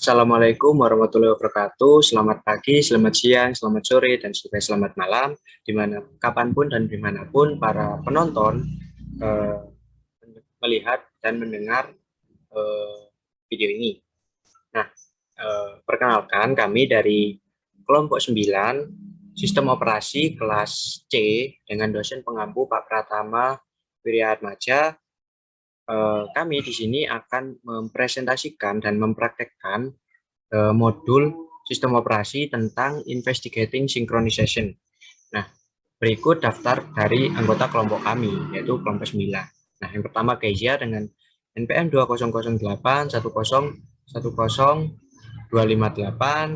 Assalamualaikum warahmatullahi wabarakatuh. Selamat pagi, selamat siang, selamat sore, dan juga selamat malam. Dimana kapanpun dan dimanapun para penonton eh, melihat dan mendengar eh, video ini. Nah, perkenalkan kami dari kelompok 9 Sistem Operasi kelas C dengan dosen pengampu Pak Pratama Wiryaatmaja. Kami di sini akan mempresentasikan dan mempraktekkan modul sistem operasi tentang investigating synchronization. Nah, berikut daftar dari anggota kelompok kami, yaitu kelompok 9. Nah, yang pertama Kezia dengan NPM 2008,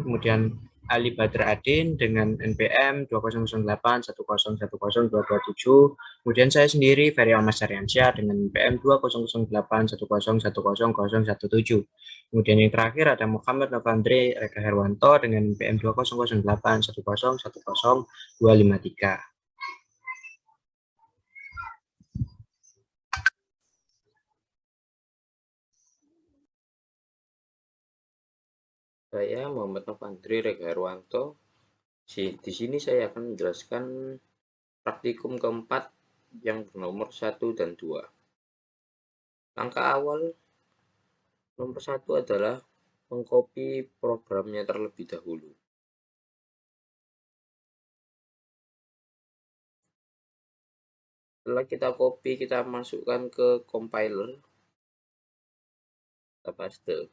kemudian Ali Badr Adin dengan NPM 2008101227, kemudian saya sendiri Ferry Almas Aryansyah dengan NPM 200810101017. Kemudian yang terakhir ada Muhammad Novandre Reka Herwanto dengan NPM 200810110253. Saya Muhammad Novandri Rega Herwanto. Di sini saya akan menjelaskan praktikum keempat yang bernomor 1 dan 2. Langkah awal nomor 1 adalah mengcopy programnya terlebih dahulu. Setelah kita copy, kita masukkan ke compiler. Kita paste.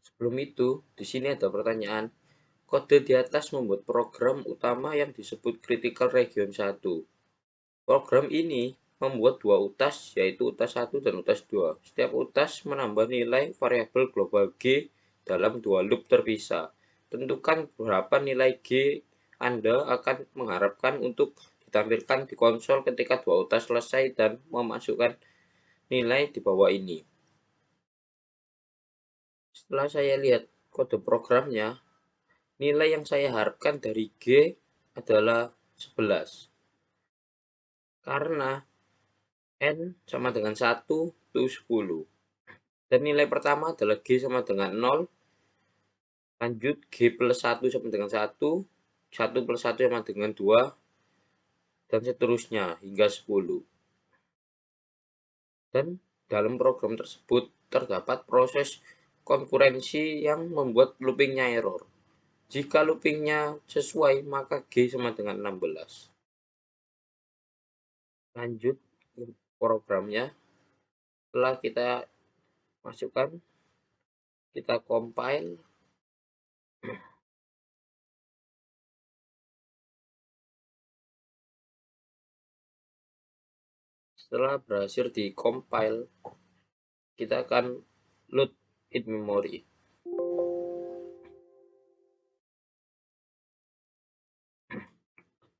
Sebelum itu, di sini ada pertanyaan. Kode di atas membuat program utama yang disebut critical region 1. Program ini membuat dua utas, yaitu utas 1 dan utas 2. Setiap utas menambah nilai variabel global G dalam dua loop terpisah. Tentukan berapa nilai G Anda akan mengharapkan untuk ditampilkan di konsol ketika dua utas selesai dan memasukkan nilai di bawah ini. Setelah saya lihat kode programnya, nilai yang saya harapkan dari G adalah 11. Karena N sama dengan 1 itu 10. Dan nilai pertama adalah G sama dengan 0. Lanjut G plus 1 sama dengan 1. 1 plus 1 sama dengan 2. Dan seterusnya hingga 10. Dan dalam program tersebut terdapat proses konkurensi yang membuat loopingnya error. Jika loopingnya sesuai, maka G sama dengan 16. Lanjut programnya. Setelah kita masukkan, kita compile. Setelah berhasil di compile, kita akan load in memory.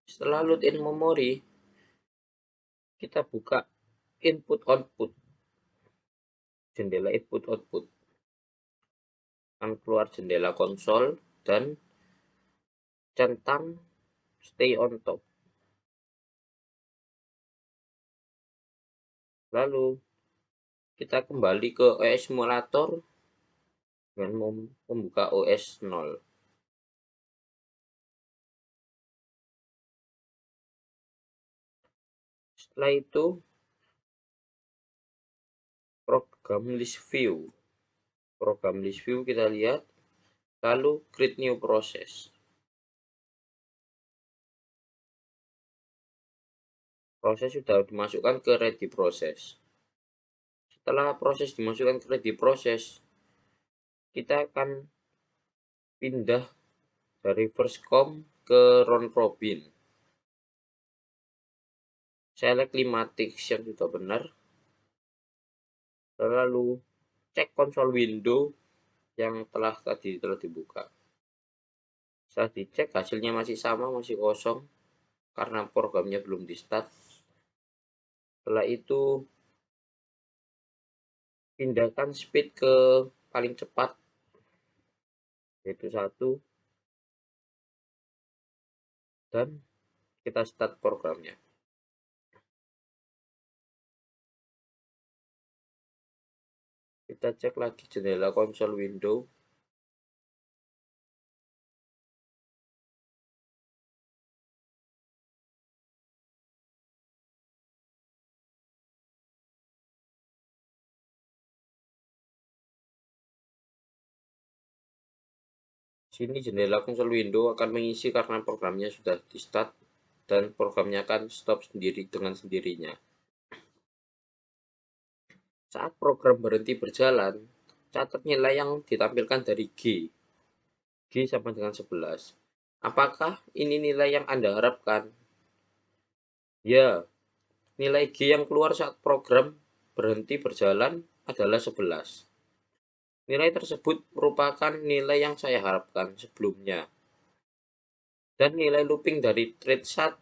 Setelah load in memory, kita buka input output, jendela input output, akan keluar jendela konsol dan centang stay on top. Lalu kita kembali ke OS simulator dengan membuka OS 0. Setelah itu program list view kita lihat, lalu create new process. Proses sudah dimasukkan ke ready process. Setelah proses dimasukkan ke ready process, kita akan pindah dari first come ke round robin. Select 5 tick yang sudah benar. Lalu cek konsol window yang telah dibuka. Setelah dicek hasilnya masih sama, masih kosong karena programnya belum di start. Setelah itu pindahkan speed ke paling cepat, yaitu 1, dan kita start programnya. Kita cek lagi jendela konsol window. Sini jendela konsol window akan mengisi karena programnya sudah di start dan programnya akan stop sendiri dengan sendirinya. Saat program berhenti berjalan, catat nilai yang ditampilkan dari G. G sama dengan 11. Apakah ini nilai yang Anda harapkan? Ya, nilai G yang keluar saat program berhenti berjalan adalah 11. Nilai tersebut merupakan nilai yang saya harapkan sebelumnya. Dan nilai looping dari thread 1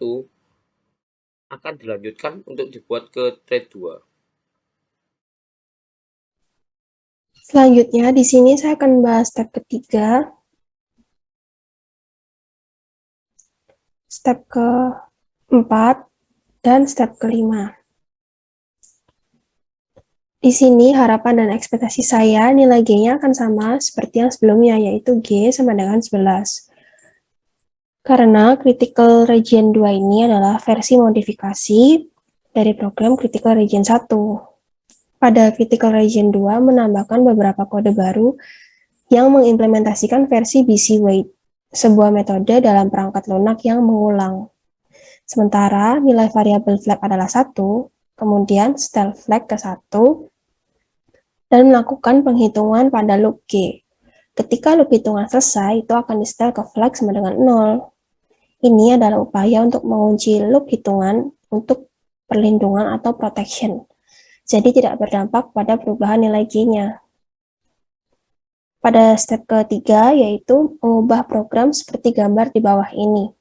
akan dilanjutkan untuk dibuat ke thread 2. Selanjutnya, di sini saya akan bahas step ketiga, step keempat, dan step kelima. Di sini harapan dan ekspektasi saya nilai G-nya akan sama seperti yang sebelumnya, yaitu G sama dengan 11. Karena Critical Region 2 ini adalah versi modifikasi dari program Critical Region 1. Pada Critical Region 2 menambahkan beberapa kode baru yang mengimplementasikan versi BC Wait, sebuah metode dalam perangkat lunak yang mengulang. Sementara nilai variabel flag adalah 1, kemudian setel flag ke 1, dan melakukan penghitungan pada loop G. Ketika loop hitungan selesai, itu akan di-setel ke flag sama dengan 0. Ini adalah upaya untuk mengunci loop hitungan untuk perlindungan atau protection. Jadi tidak berdampak pada perubahan nilai G-nya. Pada step ketiga, yaitu mengubah program seperti gambar di bawah ini.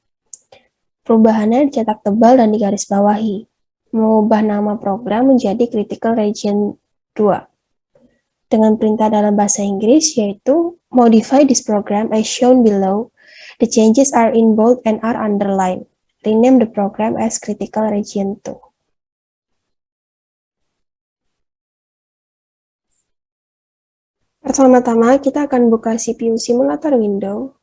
Perubahannya dicetak tebal dan digarisbawahi. Mengubah nama program menjadi Critical Region 2. Dengan perintah dalam bahasa Inggris, yaitu modify this program as shown below. The changes are in bold and are underlined. Rename the program as Critical Region 2. Pertama-tama, kita akan buka CPU simulator window.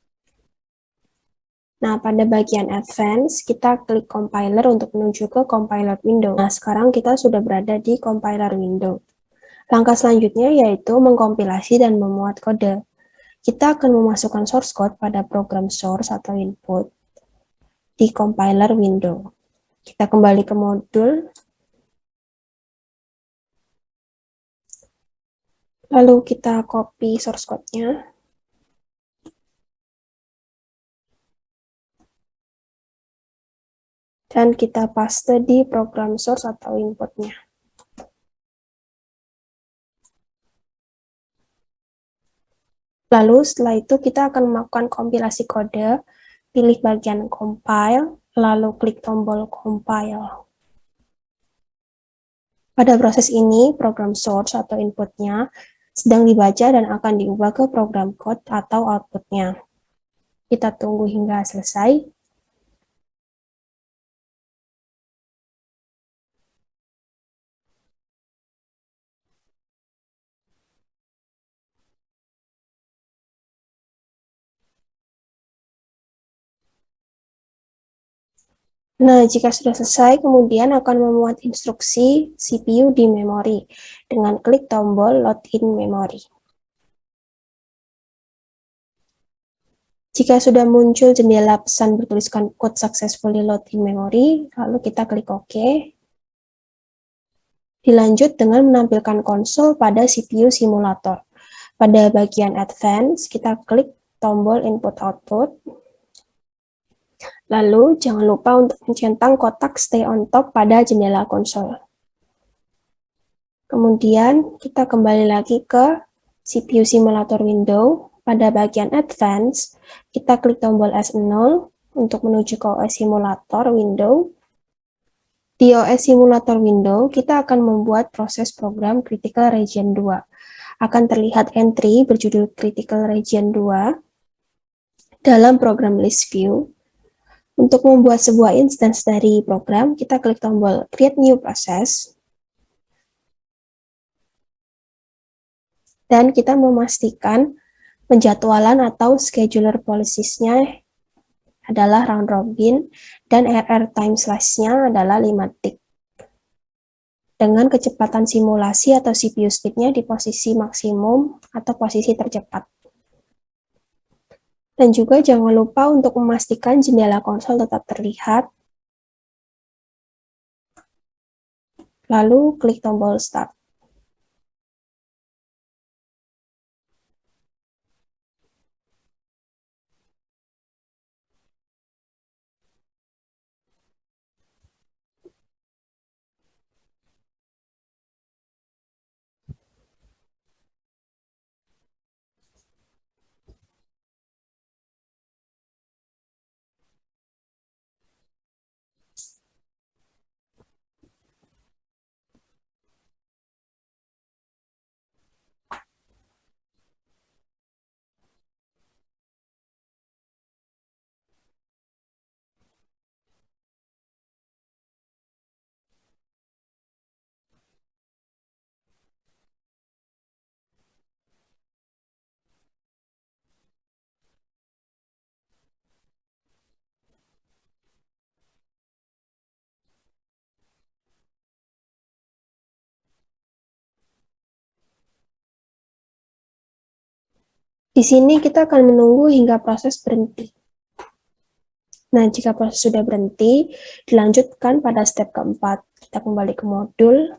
Nah, pada bagian Advance, kita klik Compiler untuk menuju ke Compiler window. Nah, sekarang kita sudah berada di Compiler window. Langkah selanjutnya yaitu mengkompilasi dan memuat kode. Kita akan memasukkan source code pada program source atau input di compiler window. Kita kembali ke modul, lalu kita copy source code-nya, dan kita paste di program source atau input-nya. Lalu setelah itu kita akan melakukan kompilasi kode, pilih bagian compile, lalu klik tombol compile. Pada proses ini, program source atau input-nya sedang dibaca dan akan diubah ke program code atau output-nya. Kita tunggu hingga selesai. Nah, jika sudah selesai, kemudian akan memuat instruksi CPU di memori dengan klik tombol Load in Memory. Jika sudah muncul jendela pesan bertuliskan Code Successfully Load in Memory, lalu kita klik OK. Dilanjut dengan menampilkan konsol pada CPU simulator. Pada bagian Advance, kita klik tombol Input-Output. Lalu, jangan lupa untuk mencentang kotak Stay on Top pada jendela konsol. Kemudian, kita kembali lagi ke CPU Simulator window. Pada bagian Advance, kita klik tombol S0 untuk menuju ke OS Simulator window. Di OS Simulator window, kita akan membuat proses program Critical Region 2. Akan terlihat entry berjudul Critical Region 2 dalam program list view. Untuk membuat sebuah instance dari program, kita klik tombol Create New Process. Dan kita memastikan penjadwalan atau scheduler policies-nya adalah round robin dan RR time slice-nya adalah 5 tick. Dengan kecepatan simulasi atau CPU speed-nya di posisi maksimum atau posisi tercepat. Dan juga jangan lupa untuk memastikan jendela konsol tetap terlihat. Lalu klik tombol Start. Di sini kita akan menunggu hingga proses berhenti. Nah, jika proses sudah berhenti, dilanjutkan pada step keempat. Kita kembali ke modul.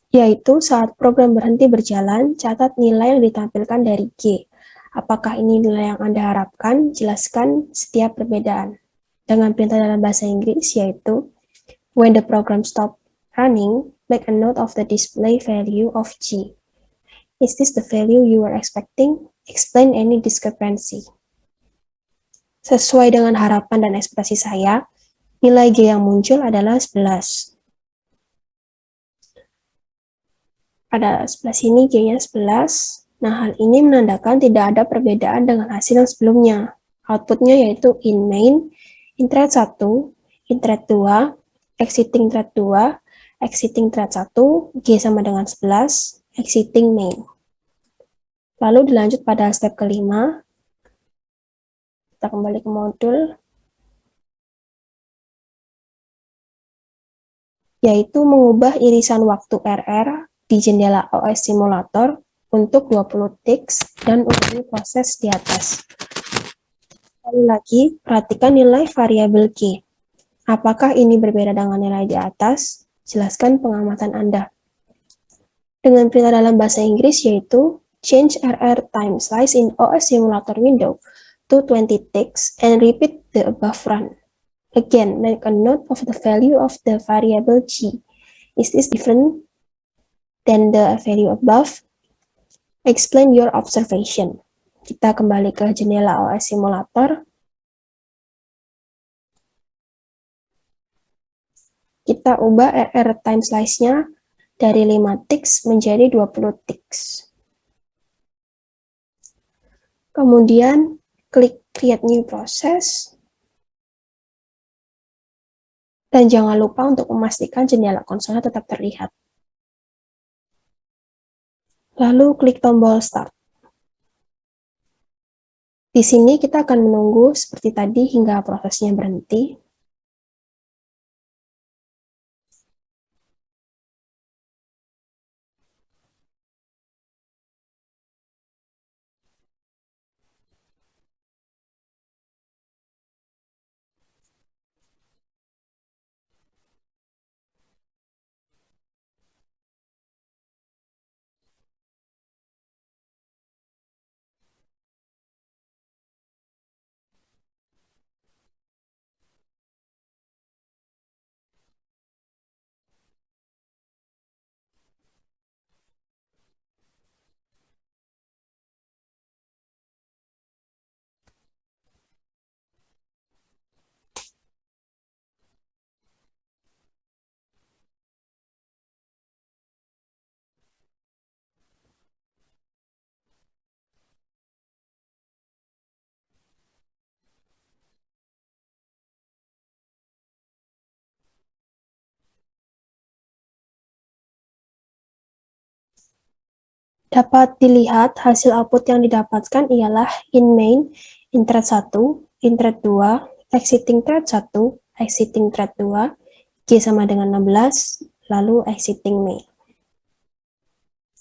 Yaitu saat program berhenti berjalan, catat nilai yang ditampilkan dari G. Apakah ini nilai yang Anda harapkan? Jelaskan setiap perbedaan. Dengan perintah dalam bahasa Inggris, yaitu when the program stop running, make a note of the display value of G. Is this the value you were expecting? Explain any discrepancy. Sesuai dengan harapan dan ekspektasi saya, nilai G yang muncul adalah 11. Pada sebelah sini G-nya 11. Nah, hal ini menandakan tidak ada perbedaan dengan hasil yang sebelumnya. Outputnya yaitu in main, in thread 1, in thread 2, exiting thread 2, exiting thread 1, G sama dengan 11, exiting main. Lalu dilanjut pada step kelima. Kita kembali ke modul. Yaitu mengubah irisan waktu RR di jendela OS simulator untuk 20 ticks dan ulangi proses di atas. Sekali lagi, perhatikan nilai variabel G. Apakah ini berbeda dengan nilai di atas? Jelaskan pengamatan Anda. Dengan perintah dalam bahasa Inggris yaitu change RR time slice in OS simulator window to 20 ticks and repeat the above run. Again, make a note of the value of the variable G. Is this different than the value above? Explain your observation. Kita kembali ke jendela OS simulator. Kita ubah RR time slice-nya dari 5 ticks menjadi 20 ticks. Kemudian, klik create new process. Dan jangan lupa untuk memastikan jendela konsolnya tetap terlihat. Lalu klik tombol Start. Di sini kita akan menunggu seperti tadi hingga prosesnya berhenti. Dapat dilihat hasil output yang didapatkan ialah in main, in thread 1, in thread 2, exiting thread 1, exiting thread 2, G sama dengan 16, lalu exiting main.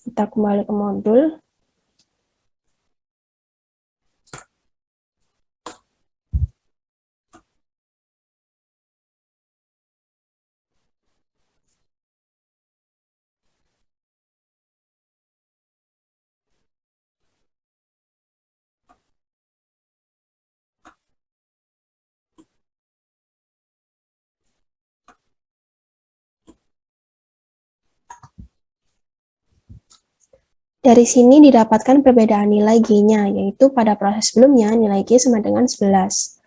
Kita kembali ke modul. Dari sini didapatkan perbedaan nilai G-nya, yaitu pada proses sebelumnya nilai G sama dengan 11.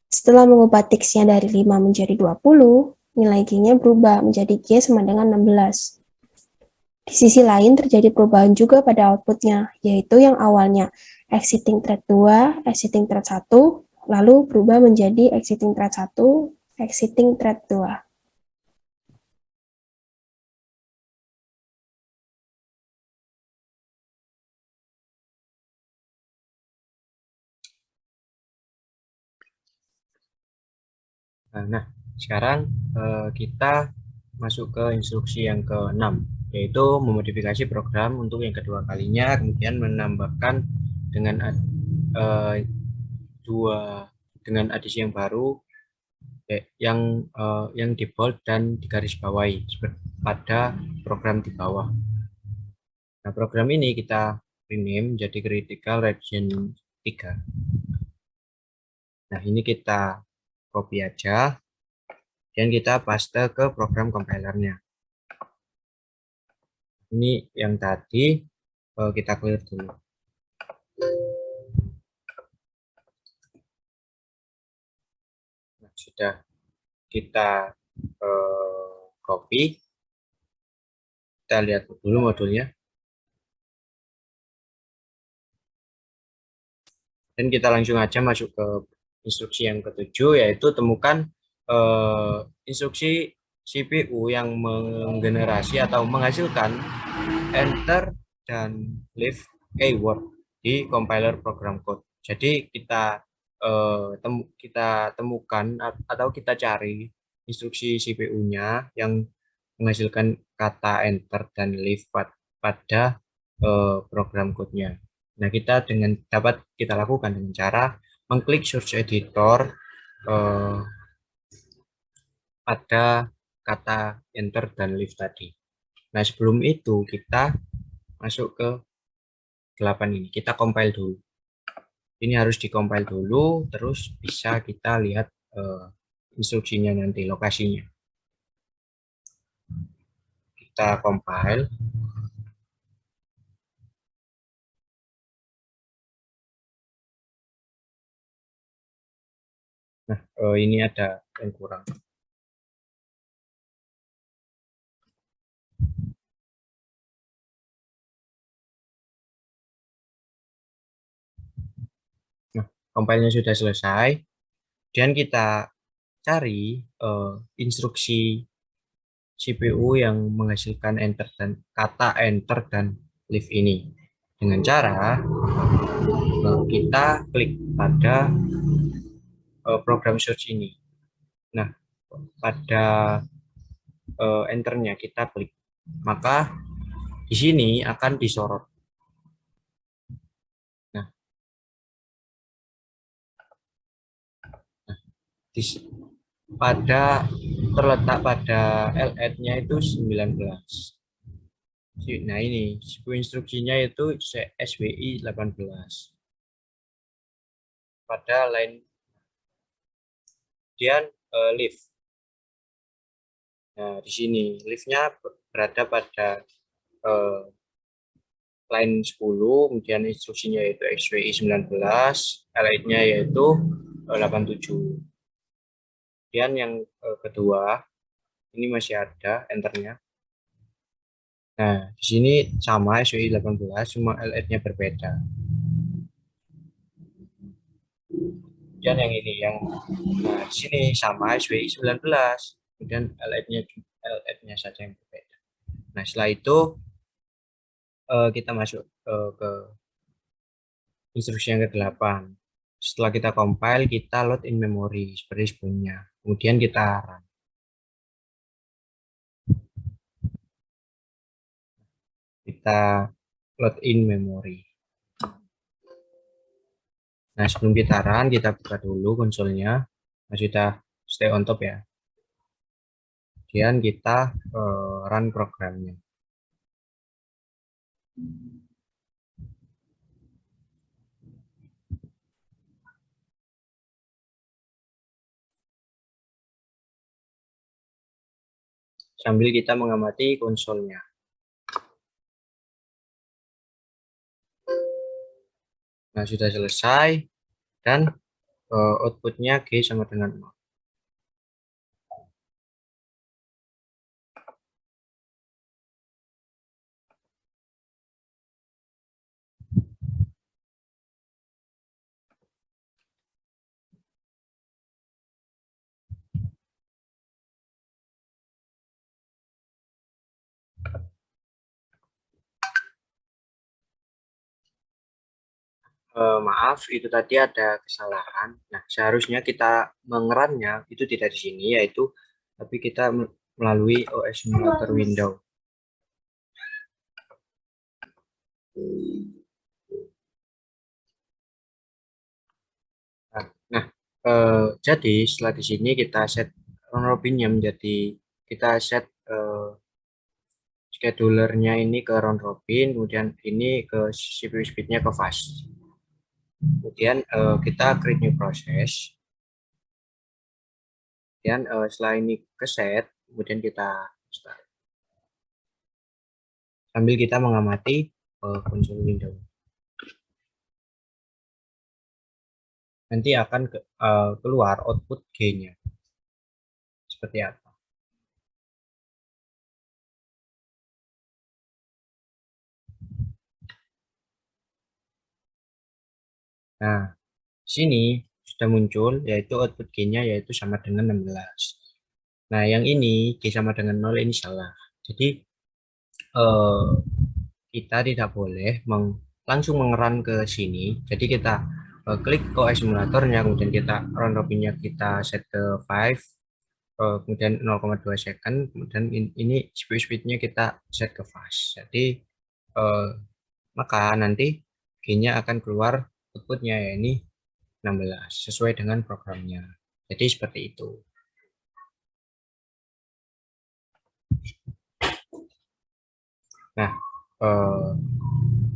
Setelah mengubah ticksnya dari 5 menjadi 20, nilai G-nya berubah menjadi G sama dengan 16. Di sisi lain terjadi perubahan juga pada outputnya, yaitu yang awalnya exiting thread 2, exiting thread 1, lalu berubah menjadi exiting thread 1, exiting thread 2. Nah, sekarang kita masuk ke instruksi yang ke-6, yaitu memodifikasi program untuk yang kedua kalinya, kemudian menambahkan dengan dengan adisi yang baru, yang di bold dan digarisbawahi pada program di bawah. Nah, program ini kita rename menjadi Critical Region 3. Nah, ini kita copy aja dan kita paste ke program compilernya. Ini yang tadi kita clear dulu. Nah, sudah kita copy, kita lihat dulu modulnya. Dan kita langsung aja masuk ke instruksi yang ke-7, yaitu temukan instruksi CPU yang menggenerasi atau menghasilkan enter dan leave keyword di compiler program code. Jadi kita temukan atau kita cari instruksi CPU-nya yang menghasilkan kata enter dan leave pada program code-nya. Nah, dapat kita lakukan dengan cara mengklik search editor pada kata enter dan leave tadi. Nah, sebelum itu kita masuk ke 8 ini. Kita compile dulu. Ini harus dikompil dulu, terus bisa kita lihat instruksinya nanti, lokasinya. Kita compile. Nah, ini ada yang kurang. Nah, compile-nya sudah selesai. Dan kita cari instruksi CPU yang menghasilkan kata enter dan leave ini dengan cara kita klik pada program search ini. Nah, pada enternya kita klik, maka di sini akan disorot. Nah, terletak pada LED-nya itu 19. Nah, ini instruksinya itu SWI 18 pada line kemudian leave. Nah, di sini leave-nya berada pada line 10, kemudian instruksinya yaitu SWI 19, LED-nya yaitu 87. Kemudian yang kedua, ini masih ada enternya. Nah, di sini sama SWI 18, cuma LED-nya berbeda. Kemudian yang ini, nah, di sini sama SWI 19, kemudian LED-nya saja yang berbeda. Nah, setelah itu kita masuk ke instruksi yang ke-8. Setelah kita compile, kita load in memory seperti sebelumnya. Kemudian kita run. Kita load in memory. Nah, sebelum kita run, kita buka dulu konsolnya. Nah, sudah stay on top ya. Kemudian kita run programnya. Sambil kita mengamati konsolnya. Nah, sudah selesai dan outputnya G sama dengan 0. Maaf, itu tadi ada kesalahan. Nah, seharusnya kita mengerannya itu tidak di sini, yaitu tapi kita melalui OS Simulator Windows. Nah, jadi setelah di sini kita set round robinnya menjadi kita set schedulernya ini ke round robin, kemudian ini ke CPU speednya ke fast. Kemudian kita create new process. Kemudian setelah ini ke set, kemudian kita start. Sambil kita mengamati konsol Windows. Nanti akan keluar output G-nya. Seperti apa? Nah, sini sudah muncul yaitu output G-nya yaitu sama dengan 16. Nah, yang ini G sama dengan 0 ini salah. Jadi kita tidak boleh langsung mengeran ke sini. Jadi kita klik OS simulatornya, kemudian kita round robinnya kita set ke 5, kemudian 0,2 second, kemudian ini speednya kita set ke fast. Jadi maka nanti G-nya akan keluar outputnya ya ini 16 sesuai dengan programnya. Jadi seperti itu. Nah,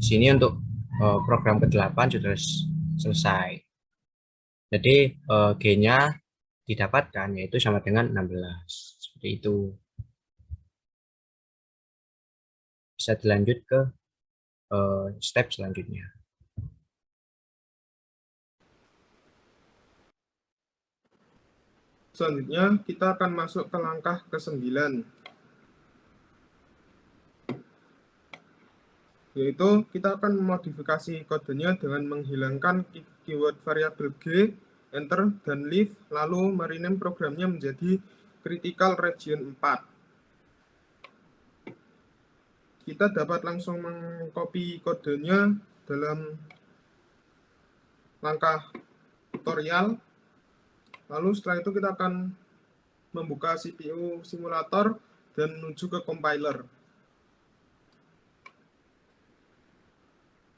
sini untuk program ke-8 sudah selesai. Jadi G-nya didapatkan yaitu sama dengan 16. Seperti itu. Bisa dilanjut ke step selanjutnya. Selanjutnya kita akan masuk ke langkah ke-9, yaitu kita akan memodifikasi kodenya dengan menghilangkan keyword variabel G, enter, dan leave, lalu merename programnya menjadi critical region 4. Kita dapat langsung mengcopy kodenya dalam langkah tutorial. Lalu setelah itu kita akan membuka CPU simulator dan menuju ke compiler.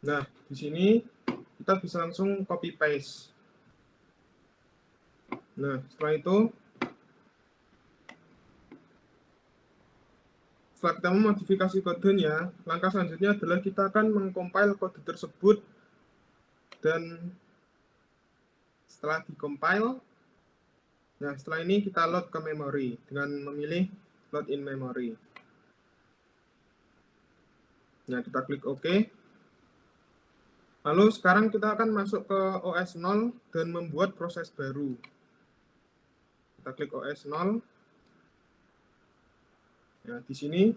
Nah, di sini kita bisa langsung copy paste. Nah, setelah itu setelah kita memodifikasi kodenya, langkah selanjutnya adalah kita akan mengcompile kode tersebut, dan setelah dikompile, nah setelah ini kita load ke memori dengan memilih load in memory. Nah, kita klik OK. Lalu sekarang kita akan masuk ke OS 0 dan membuat proses baru. Kita klik OS 0. Nah, di sini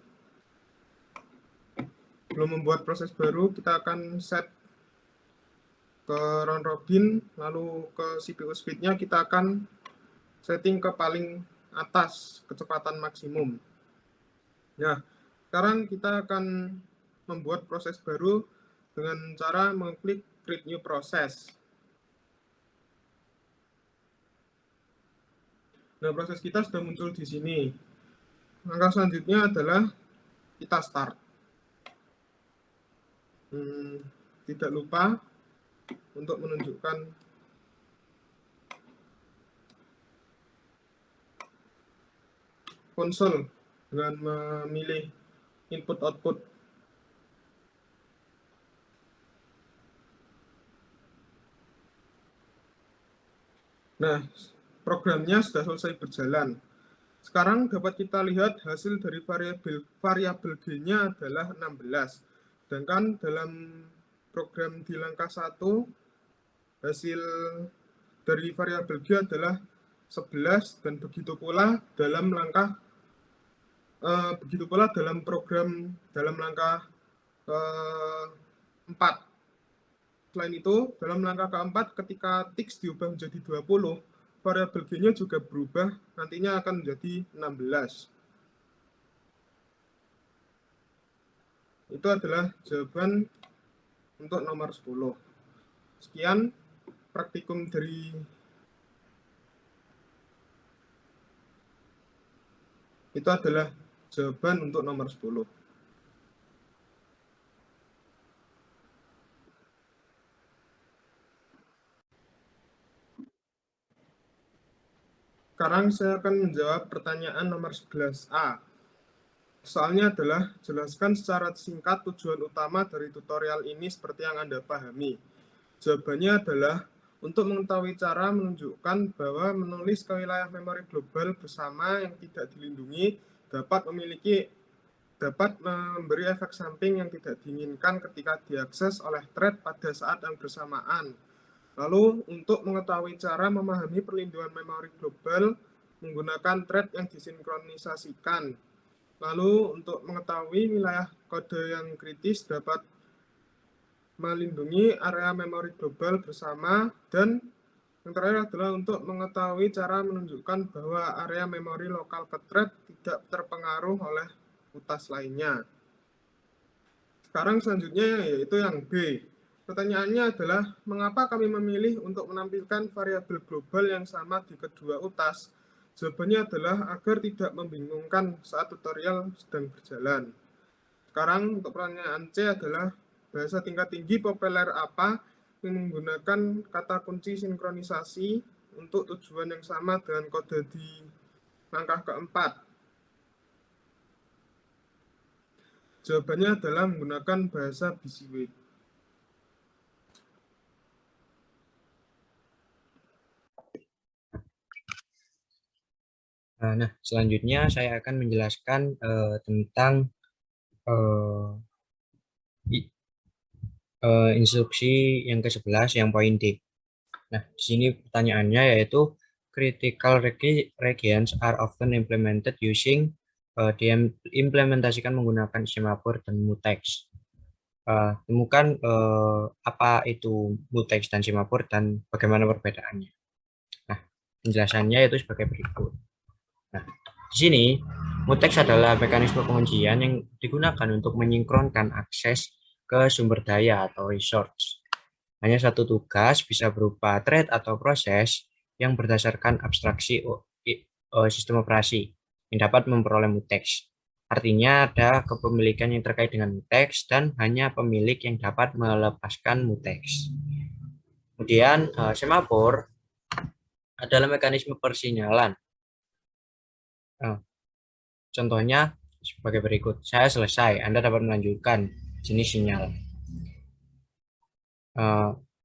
belum membuat proses baru, kita akan set ke round robin, lalu ke CPU speed-nya kita akan setting ke paling atas, kecepatan maksimum. Nah, sekarang kita akan membuat proses baru dengan cara mengklik Create New Process. Nah, proses kita sudah muncul di sini. Langkah selanjutnya adalah kita start. Tidak lupa untuk menunjukkan konsol dengan memilih input-output. Nah, programnya sudah selesai berjalan. Sekarang dapat kita lihat hasil dari variabel G-nya adalah 16. Sedangkan dalam program di langkah 1, hasil dari variabel G adalah 11, dan begitu pula dalam program dalam langkah keempat. Selain itu, dalam langkah keempat, ketika tix diubah menjadi 20, variabel G-nya juga berubah, nantinya akan menjadi 16. Itu adalah jawaban untuk nomor 10. Sekian praktikum dari itu adalah jawaban untuk nomor 10. Sekarang saya akan menjawab pertanyaan nomor 11A. Soalnya adalah, jelaskan secara singkat tujuan utama dari tutorial ini seperti yang Anda pahami. Jawabannya adalah, untuk mengetahui cara menunjukkan bahwa menulis ke wilayah memori global bersama yang tidak dilindungi dapat memberi efek samping yang tidak diinginkan ketika diakses oleh thread pada saat yang bersamaan. Lalu, untuk mengetahui cara memahami perlindungan memori global menggunakan thread yang disinkronisasikan. Lalu, untuk mengetahui wilayah kode yang kritis dapat melindungi area memori global bersama. Dan yang terakhir adalah untuk mengetahui cara menunjukkan bahwa area memori lokal ke thread tidak terpengaruh oleh utas lainnya. Sekarang selanjutnya yaitu yang B. Pertanyaannya adalah, mengapa kami memilih untuk menampilkan variabel global yang sama di kedua utas? Jawabannya adalah agar tidak membingungkan saat tutorial sedang berjalan. Sekarang untuk pertanyaan C adalah, bahasa tingkat tinggi populer apa yang menggunakan kata kunci sinkronisasi untuk tujuan yang sama dengan kode di langkah keempat? Jawabannya adalah menggunakan bahasa BusyWait. Nah, selanjutnya saya akan menjelaskan tentang instruksi yang ke-11 yang poin D. Nah, di sini pertanyaannya yaitu critical regions are often implemented using diimplementasikan menggunakan semaphore dan mutex. Temukan apa itu mutex dan semaphore dan bagaimana perbedaannya. Nah, penjelasannya itu sebagai berikut. Nah, di sini mutex adalah mekanisme penguncian yang digunakan untuk menyinkronkan akses ke sumber daya atau resource. Hanya satu tugas bisa berupa thread atau proses yang berdasarkan abstraksi sistem operasi yang dapat memperoleh mutex. Artinya ada kepemilikan yang terkait dengan mutex dan hanya pemilik yang dapat melepaskan mutex. Kemudian semaphore adalah mekanisme persinyalan. Contohnya sebagai berikut. Saya selesai, Anda dapat melanjutkan jenis sinyal.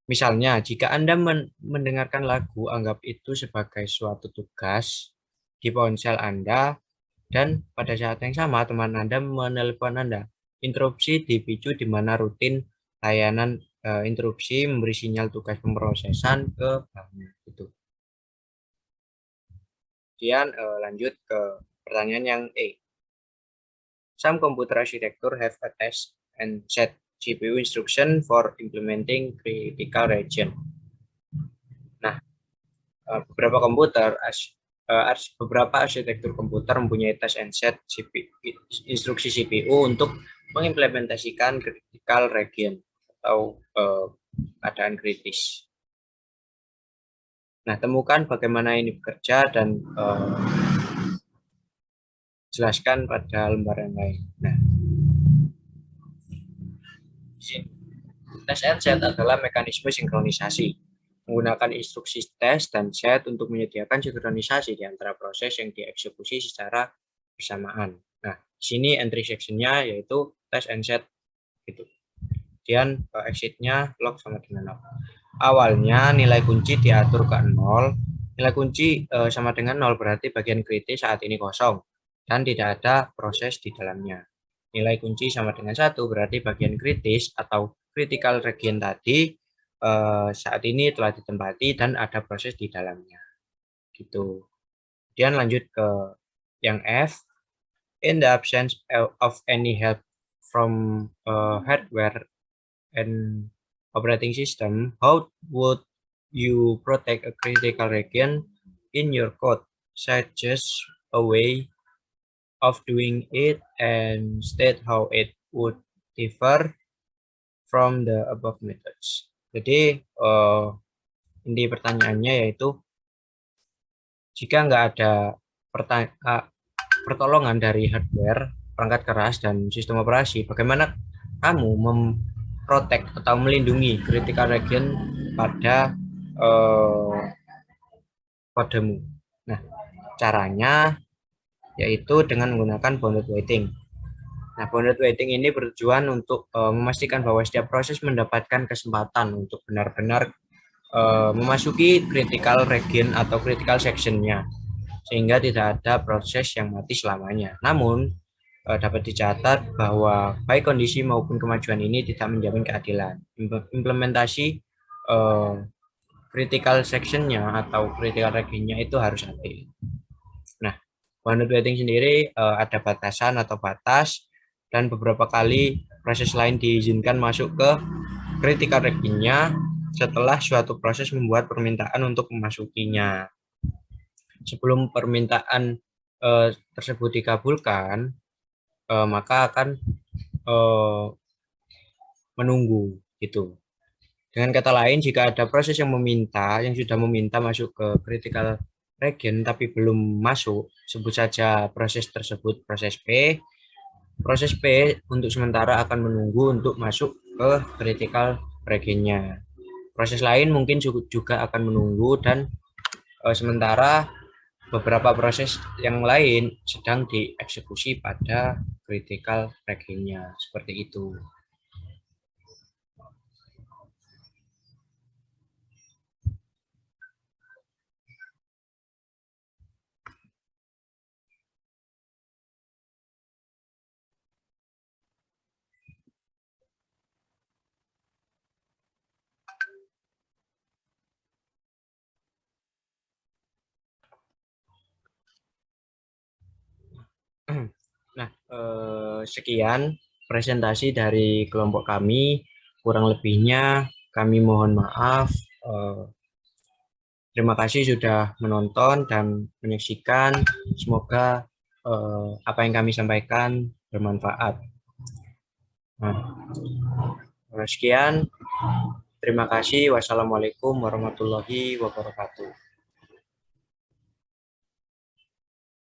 Misalnya, jika Anda mendengarkan lagu, anggap itu sebagai suatu tugas di ponsel Anda, dan pada saat yang sama teman Anda menelepon Anda. Interupsi dipicu di mana rutin layanan interupsi memberi sinyal tugas pemrosesan ke banknya. Itu. Kemudian lanjut ke pertanyaan yang E. Some computer architecture have a test and set GPU instruction for implementing critical region. Nah, beberapa arsitektur komputer mempunyai test and set instruksi CPU untuk mengimplementasikan critical region. atau keadaan kritis. Nah, temukan bagaimana ini bekerja dan jelaskan pada lembaran lain. Nah, tes and set adalah mekanisme sinkronisasi. Menggunakan instruksi tes dan set untuk menyediakan sinkronisasi di antara proses yang dieksekusi secara bersamaan. Nah, di sini entry section-nya yaitu tes and set gitu. Kemudian exit-nya log sama dengan 0. Awalnya nilai kunci diatur ke 0. Nilai kunci sama dengan 0 berarti bagian kritis saat ini kosong dan tidak ada proses di dalamnya. Nilai kunci sama dengan 1 berarti bagian kritis atau critical region tadi saat ini telah ditempati dan ada proses di dalamnya. Gitu. Kemudian lanjut ke yang F. In the absence of any help from hardware and operating system, how would you protect a critical region in your code? Suggest a way of doing it and state how it would differ from the above methods. Jadi inti pertanyaannya yaitu jika nggak ada pertolongan dari hardware, perangkat keras, dan sistem operasi, bagaimana kamu memprotek atau melindungi critical region pada kodemu? Nah, caranya yaitu dengan menggunakan bounded waiting. Nah, bounded waiting ini bertujuan untuk memastikan bahwa setiap proses mendapatkan kesempatan untuk benar-benar memasuki critical region atau critical section-nya, sehingga tidak ada proses yang mati selamanya. Namun, dapat dicatat bahwa baik kondisi maupun kemajuan ini tidak menjamin keadilan. Implementasi critical section-nya atau critical region-nya itu harus adil. Nah, bounded waiting sendiri ada batasan atau batas, dan beberapa kali proses lain diizinkan masuk ke critical region-nya setelah suatu proses membuat permintaan untuk memasukinya. Sebelum permintaan tersebut dikabulkan, maka akan menunggu gitu. Dengan kata lain, jika ada proses yang sudah meminta masuk ke critical region tapi belum masuk, sebut saja proses tersebut proses P. Proses P untuk sementara akan menunggu untuk masuk ke critical region-nya. Proses lain mungkin juga akan menunggu, dan sementara beberapa proses yang lain sedang dieksekusi pada critical region-nya. Seperti itu. Nah, sekian presentasi dari kelompok kami. Kurang lebihnya kami mohon maaf. Terima kasih sudah menonton dan menyaksikan. Semoga apa yang kami sampaikan bermanfaat. Nah, sekian. Terima kasih. Wassalamualaikum warahmatullahi wabarakatuh.